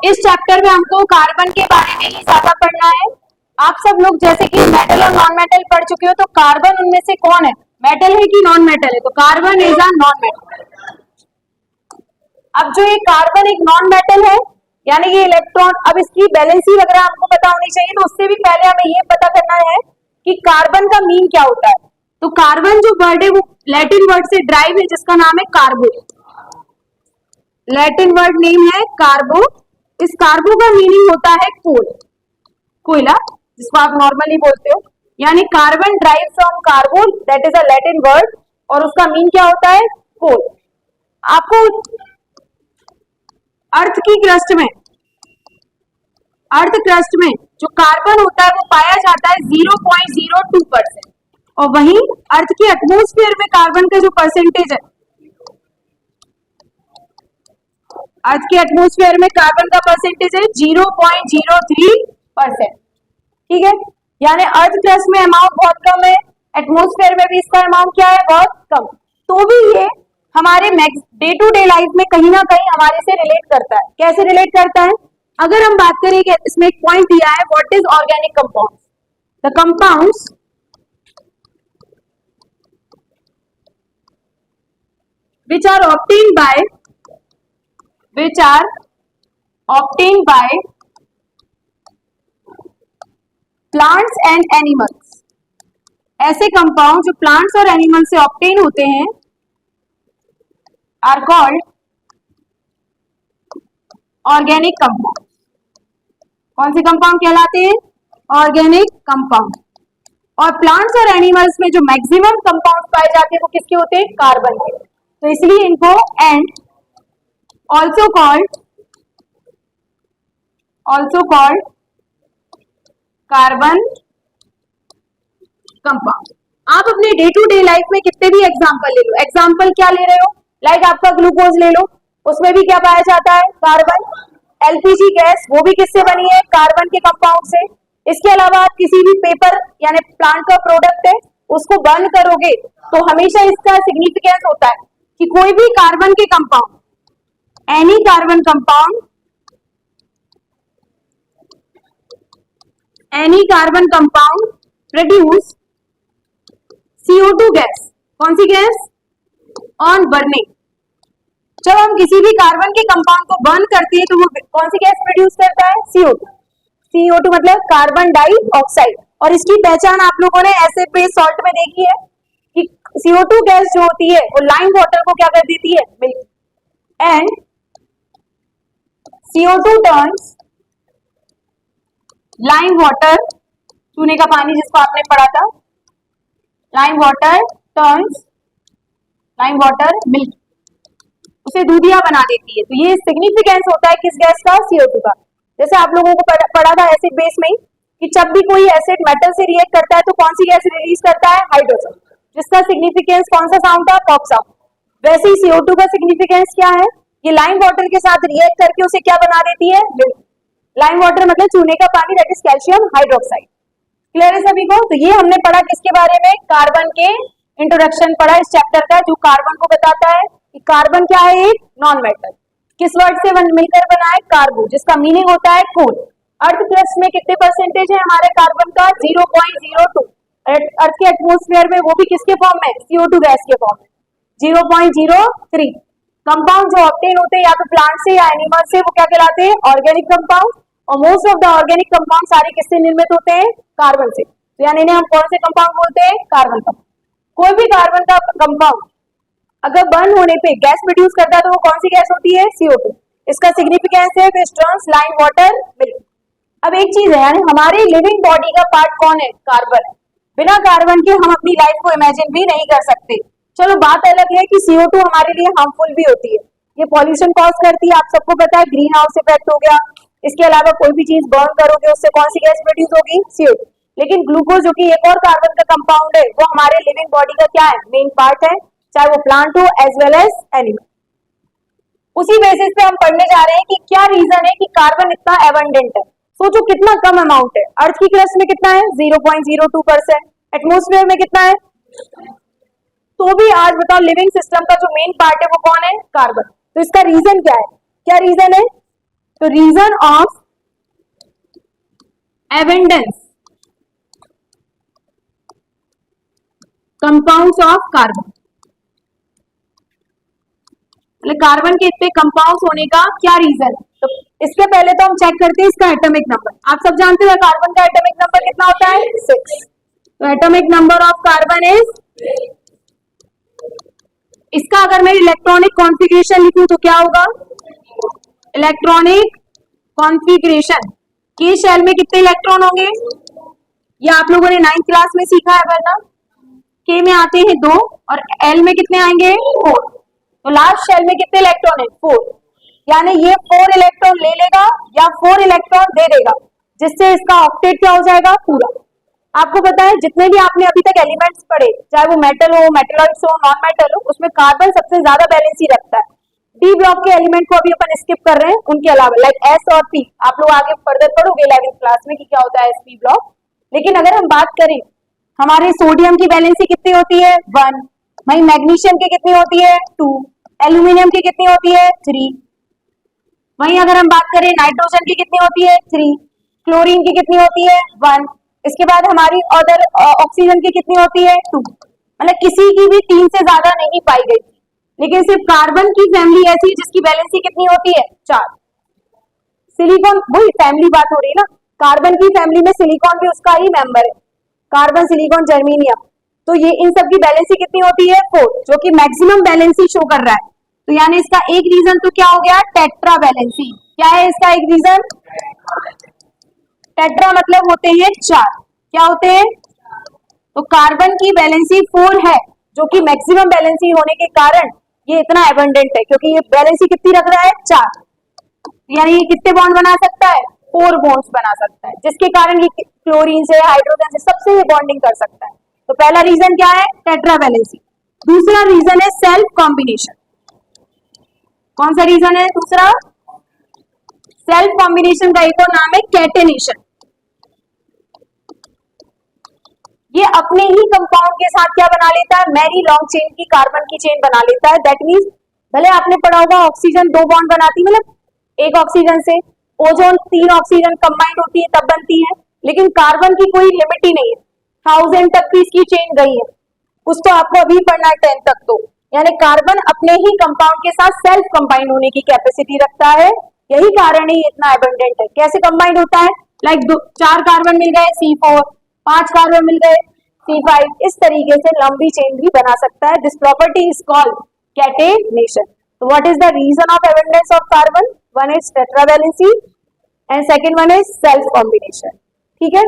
इस चैप्टर में हमको कार्बन के बारे में ही ज्यादा पढ़ना है। आप सब लोग जैसे कि मेटल और नॉन मेटल पढ़ चुके हो, तो कार्बन उनमें से कौन है, मेटल है कि नॉन मेटल है? तो carbon is a non metal. अब जो ये कार्बन एक नॉन मेटल है, यानी ये इलेक्ट्रॉन, अब इसकी बैलेंसी वगैरह हमको पता होनी चाहिए, तो उससे भी पहले हमें ये पता करना है कि कार्बन का मीन क्या होता है। तो कार्बन जो वर्ड है वो लैटिन वर्ड से ड्राइव है, जिसका नाम है कार्बो। लैटिन वर्ड नेम है कार्बो। इस कार्बो का मीनिंग होता है कोल, कोयला, जिसको आप नॉर्मली बोलते हो। यानी carbon drive from कार्बो, that is a Latin word, और उसका मीन क्या होता है, कोल। आपको अर्थ की क्रस्ट में, अर्थ क्रस्ट में जो कार्बन होता है वो पाया जाता है 0.02%, और वहीं अर्थ के एटमॉस्फेयर में कार्बन का जो परसेंटेज है, अर्थ के एटमॉस्फेयर में कार्बन का परसेंटेज है 0.03%। ठीक है, यानी अर्थ क्रस्ट में अमाउंट बहुत कम है, एटमॉस्फेयर में भी इसका अमाउंट क्या है, बहुत कम। तो भी ये हमारे डे टू डे लाइफ में कहीं ना कहीं हमारे से रिलेट करता है। कैसे रिलेट करता है? अगर हम बात करें कि इसमें एक पॉइंट दिया है, what is organic compounds? The compounds which are obtained by plants and animals। ऐसे कंपाउंड जो प्लांट्स और एनिमल से ऑब्टेन होते हैं आर कॉल्ड ऑर्गेनिक कंपाउंड। कौन से कंपाउंड कहलाते हैं? Organic compound. और प्लांट्स और एनिमल्स में जो मैक्सिमम कंपाउंड पाए जाते हैं वो किसके होते हैं? कार्बन के। तो इसलिए इनको and also called carbon compound. आप अपने डे टू डे लाइफ में कितने भी एग्जाम्पल ले लो, एग्जाम्पल क्या ले रहे हो, लाइक आपका ग्लूकोज ले लो, उसमें भी क्या पाया जाता है? कार्बन। एलपीजी गैस, वो भी किससे बनी है? कार्बन के कंपाउंड से। इसके अलावा आप किसी भी पेपर यानी प्लांट का प्रोडक्ट है, उसको बर्न करोगे तो हमेशा इसका सिग्निफिकेंस होता है कि कोई भी कार्बन के compound, any carbon compound produce CO2 gas. कौन सी गैस? On burning. जब हम किसी भी कार्बन के कंपाउंड को बर्न करते हैं तो वो कौन सी गैस प्रोड्यूस करता है? CO2। CO2 मतलब कार्बन डाइऑक्साइड। और इसकी पहचान आप लोगों ने एसिड बेस सॉल्ट में देखी है कि CO2 गैस जो होती है वो लाइम वाटर को क्या कर देती है? Milk. And CO2 turns lime water, चूने का पानी जिसको आपने पढ़ा था, lime water turns lime water milk, उसे दूधिया बना देती है। तो ये सिग्निफिकेंस होता है किस गैस का? CO2 का। जैसे आप लोगों को पढ़ा था एसिड बेस में कि जब भी कोई एसिड मेटल से रिएक्ट करता है तो कौन सी गैस रिलीज करता है? हाइड्रोजन, जिसका सिग्निफिकेंस कौन सा साउंड था? Pop sound. वैसे ही CO2 का सिग्निफिकेंस क्या है? ये लाइम वाटर के साथ रिएक्ट करके उसे क्या बना देती है? मिल्क। लाइम वाटर मतलब चूने का पानी, that is calcium hydroxide. Clear है सभी को? तो ये हमने पढ़ा किसके बारे में? कार्बन के इंट्रोडक्शन पढ़ा इस चैप्टर का, जो कार्बन को बताता है कि कार्बन क्या है? एक नॉन मेटल। किस वर्ड से मिलकर बना है? कार्बो, जिसका मीनिंग होता है कोल। अर्थ क्रस्ट में कितने परसेंटेज है हमारे कार्बन का? 0.02। अर्थ के एटमॉस्फेयर में वो भी किसके फॉर्म में? CO2 गैस के फॉर्म में 0.03। कंपाउंड जो ऑब्टेन होते हैं या तो प्लांट से या एनिमल से, वो क्या कहलाते हैं? Organic compound. और most of the organic compound सारे किससे निर्मित होते हैं? कार्बन से। तो यानी इन्हें हम कौन से कंपाउंड बोलते हैं? Carbon compound. कोई भी कार्बन का कंपाउंड अगर बर्न होने पे गैस प्रोड्यूस करता है तो वो कौन सी गैस होती है? CO2। इसका सिग्निफिकेंस है which turns lime water milk. अब एक चीज है, यानी हमारे लिविंग बॉडी का पार्ट कौन है? कार्बन। बिना कार्बन के हम अपनी लाइफ को इमेजिन भी नहीं कर सकते। चलो बात अलग है कि CO2 हमारे लिए हार्मफुल भी होती है, ये पॉल्यूशन कॉज करती है, आप सबको पता है, ग्रीन हाउस इफेक्ट हो गया। इसके अलावा कोई भी चीज बर्न करोगे उससे कौन सी गैस प्रोड्यूस होगी? CO2। लेकिन ग्लूकोज जो कि एक और कार्बन का कंपाउंड है, वो हमारे लिविंग बॉडी का क्या है? मेन पार्ट है, चाहे वो प्लांट हो एज वेल एज एनिमल। उसी बेसिस पे हम पढ़ने जा रहे हैं कि क्या रीजन है कि कार्बन इतना एबंडेंट है। सोचो कितना कम अमाउंट है। अर्थ की क्रस्ट में कितना है? 0.02%। एटमॉस्फेयर में कितना है? तो भी आज बताओ लिविंग सिस्टम का जो मेन पार्ट है वो कौन है? कार्बन। तो इसका रीजन क्या है? क्या रीजन है? तो reason of abundance compounds of carbon, मतलब कार्बन के इतने कंपाउंड्स होने का क्या रीजन। तो इसके पहले तो हम चेक करते हैं इसका एटॉमिक नंबर। आप सब जानते हो कार्बन का एटॉमिक नंबर कितना होता है 6। तो atomic number of carbon is, इसका अगर मैं इलेक्ट्रॉनिक कॉन्फ़िगरेशन लिखूं तो क्या होगा, इलेक्ट्रॉनिक कॉन्फ़िगरेशन के शेल में कितने इलेक्ट्रॉन होंगे, ये आप लोगों ने 9th क्लास में सीखा है वरना। के में आते हैं 2 और एल में कितने आएंगे 4। तो लास्ट शेल में कितने इलेक्ट्रॉन है 4, यानी ये 4 इलेक्ट्रॉन ले लेगा या 4 इलेक्ट्रॉन दे देगा, जिससे इसका ऑक्टेट क्या हो जाएगा पूरा। आपको पता है जितने भी आपने अभी तक एलिमेंट्स पढ़े, चाहे वो मेटल हो, मेटलॉइड्स हो, नॉन मेटल हो, उसमें कार्बन सबसे ज्यादा बैलेंस ही रखता है। डी ब्लॉक के एलिमेंट को अभी अपन स्किप कर रहे हैं, उनके अलावा लाइक एस और पी आप लोग आगे फर्दर पढ़ोगे 11th क्लास में कि क्या होता है एस पी ब्लॉक। लेकिन अगर हम बात करें हमारे सोडियम की वैलेंसी कितनी होती है 1, वहीं मैग्नीशियम की कितनी होती है 2, एल्यूमिनियम की कितनी होती है 3, वहीं अगर हम बात करें नाइट्रोजन की कितनी होती है 3, क्लोरीन की कितनी होती है 1, इसके बाद हमारी अदर ऑक्सीजन की कितनी होती है 2, मतलब किसी की भी 3 से ज्यादा नहीं पाई गई थी। लेकिन सिर्फ कार्बन की फैमिली ऐसी है जिसकी वैलेंसी कितनी होती है 4। सिलिकॉन, वही फैमिली बात हो रही है ना, कार्बन की फैमिली में सिलिकॉन भी उसका ही मेंबर है, कार्बन, सिलिकॉन, जर्मीनियम। तो ये इन सब की बैलेंसी कितनी होती है 4, जो कि मैक्सिमम बैलेंसी शो कर रहा है। तो यानी इसका एक रीजन तो क्या हो गया टेट्रा बैलेंसी। क्या है इसका एक रीजन, टेट्रा मतलब होते हैं 4, क्या होते हैं, तो कार्बन की बैलेंसी 4 है, जो कि मैक्सिमम बैलेंसी होने के कारण ये इतना एबंडेंट है, क्योंकि ये बैलेंसी कितनी रख रहा है 4, यानी ये कितने बॉन्ड बना सकता है 4 बॉन्ड्स बना सकता है, जिसके कारण ये क्लोरीन से, हाइड्रोजन से, सबसे ये बॉन्डिंग कर सकता है। तो पहला रीजन क्या है टेट्रा वैलेंसी। दूसरा रीजन है सेल्फ कॉम्बिनेशन। कौन सा रीजन है दूसरा, सेल्फ कॉम्बिनेशन का एक और नाम है कैटेनेशन। ये अपने ही कंपाउंड के साथ क्या बना लेता है, मैरी लॉन्ग चेन की कार्बन की चेन बना लेता है। दैट मींस भले आपने पढ़ा होगा ऑक्सीजन 2 बॉन्ड बनाती है, मतलब एक ऑक्सीजन से ओजोन 3 ऑक्सीजन कंबाइंड होती है तब बनती है, लेकिन कार्बन की कोई लिमिट ही नहीं है, 1000 तक की इसकी चेन गई है। कुछ तो आपको अभी पढ़ना है 10 तक, तो यानी कार्बन अपने ही कंपाउंड के साथ सेल्फ कंबाइंड होने की कैपेसिटी रखता है। यही कारण है ये इतना एबंडेंट है। कैसे कंबाइंड होता है, लाइक 4 कार्बन मिल गए C4, 5 कार्बन मिल गए C5, इस तरीके से लंबी चेन भी बना सकता है। This property is called catenation. So what is the reason of abundance of carbon? One is tetravalency and second one is self combination. ठीक है।